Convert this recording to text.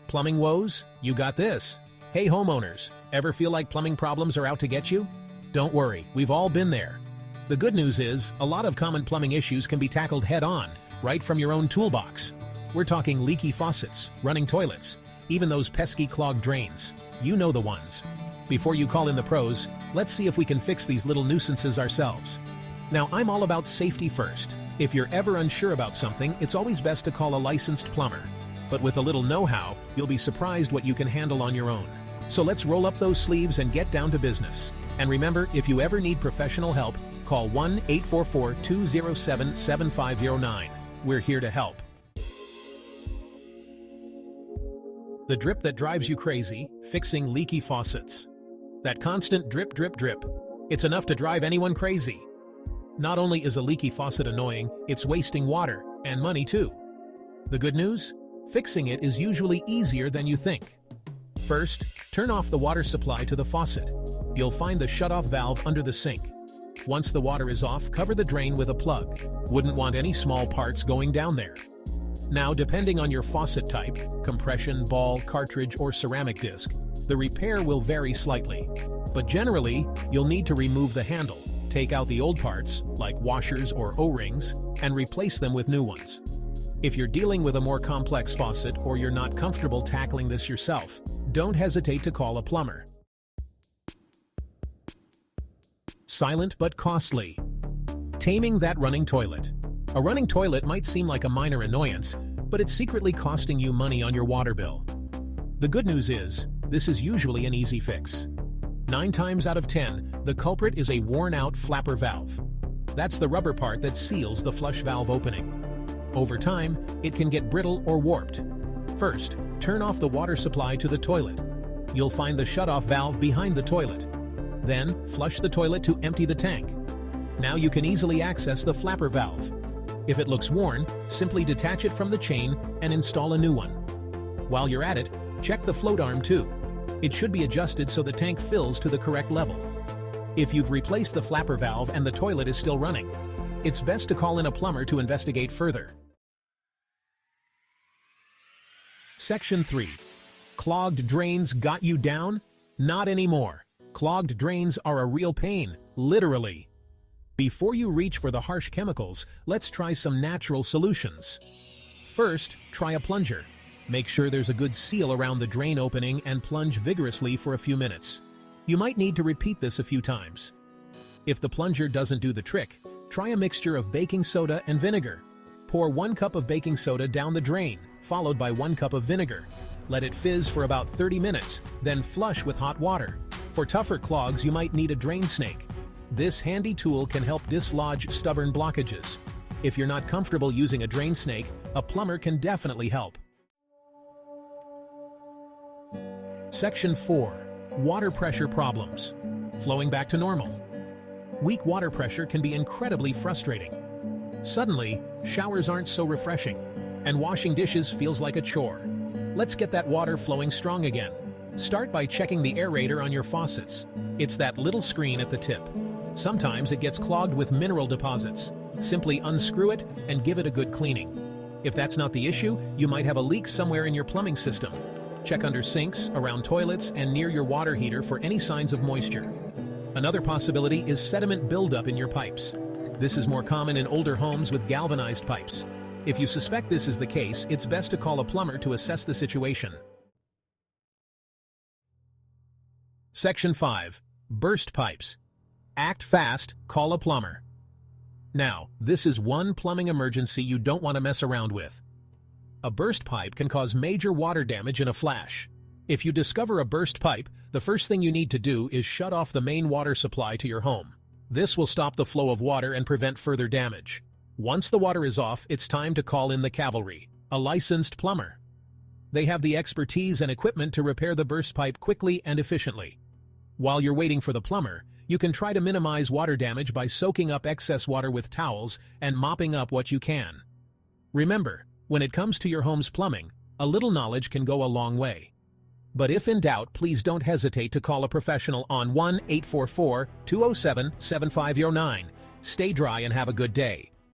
Plumbing woes? You got this. Hey homeowners, ever feel like plumbing problems are out to get you? Don't worry, we've all been there. The good news is, a lot of common plumbing issues can be tackled head-on, right from your own toolbox. We're talking leaky faucets, running toilets, even those pesky clogged drains. You know the ones. Before you call in the pros, let's see if we can fix these little nuisances ourselves. Now, I'm all about safety first. If you're ever unsure about something, it's always best to call a licensed plumber. But with a little know-how, you'll be surprised what you can handle on your own. So let's roll up those sleeves and get down to business. And remember, if you ever need professional help, call 1-844-207-7509. We're here to help. The drip that drives you crazy, fixing leaky faucets. That constant drip, drip, drip. It's enough to drive anyone crazy. Not only is a leaky faucet annoying, it's wasting water, and money too. The good news? Fixing it is usually easier than you think. First, turn off the water supply to the faucet. You'll find the shut-off valve under the sink. Once the water is off, cover the drain with a plug. Wouldn't want any small parts going down there. Now, depending on your faucet type, compression, ball, cartridge, or ceramic disc, the repair will vary slightly. But generally, you'll need to remove the handle, take out the old parts, like washers or O-rings, and replace them with new ones. If you're dealing with a more complex faucet or you're not comfortable tackling this yourself, don't hesitate to call a plumber. Silent but costly. Taming that running toilet. A running toilet might seem like a minor annoyance, but it's secretly costing you money on your water bill. The good news is, this is usually an easy fix. 9 times out of 10, the culprit is a worn-out flapper valve. That's the rubber part that seals the flush valve opening. Over time, it can get brittle or warped. First, turn off the water supply to the toilet. You'll find the shut-off valve behind the toilet. Then, flush the toilet to empty the tank. Now you can easily access the flapper valve. If it looks worn, simply detach it from the chain and install a new one. While you're at it, check the float arm too. It should be adjusted so the tank fills to the correct level. If you've replaced the flapper valve and the toilet is still running, it's best to call in a plumber to investigate further. Section 3. Clogged drains got you down? Not anymore. Clogged drains are a real pain, literally. Before you reach for the harsh chemicals, let's try some natural solutions. First, try a plunger. Make sure there's a good seal around the drain opening and plunge vigorously for a few minutes. You might need to repeat this a few times. If the plunger doesn't do the trick, try a mixture of baking soda and vinegar. Pour 1 cup of baking soda down the drain, followed by 1 cup of vinegar. Let it fizz for about 30 minutes, then flush with hot water. For tougher clogs, you might need a drain snake. This handy tool can help dislodge stubborn blockages. If you're not comfortable using a drain snake, a plumber can definitely help. Section 4. Water pressure problems. Flowing back to normal. Weak water pressure can be incredibly frustrating. Suddenly, showers aren't so refreshing, and washing dishes feels like a chore. Let's get that water flowing strong again. Start by checking the aerator on your faucets. It's that little screen at the tip. Sometimes it gets clogged with mineral deposits. Simply unscrew it and give it a good cleaning. If that's not the issue, you might have a leak somewhere in your plumbing system. Check under sinks, around toilets, and near your water heater for any signs of moisture. Another possibility is sediment buildup in your pipes. This is more common in older homes with galvanized pipes. If you suspect this is the case, it's best to call a plumber to assess the situation. Section 5. Burst pipes. Act fast, call a plumber. Now, this is one plumbing emergency you don't want to mess around with. A burst pipe can cause major water damage in a flash. If you discover a burst pipe, the first thing you need to do is shut off the main water supply to your home. This will stop the flow of water and prevent further damage. Once the water is off, it's time to call in the cavalry, a licensed plumber. They have the expertise and equipment to repair the burst pipe quickly and efficiently. While you're waiting for the plumber, you can try to minimize water damage by soaking up excess water with towels and mopping up what you can. Remember, when it comes to your home's plumbing, a little knowledge can go a long way. But if in doubt, please don't hesitate to call a professional on 1-844-207-7509. Stay dry and have a good day.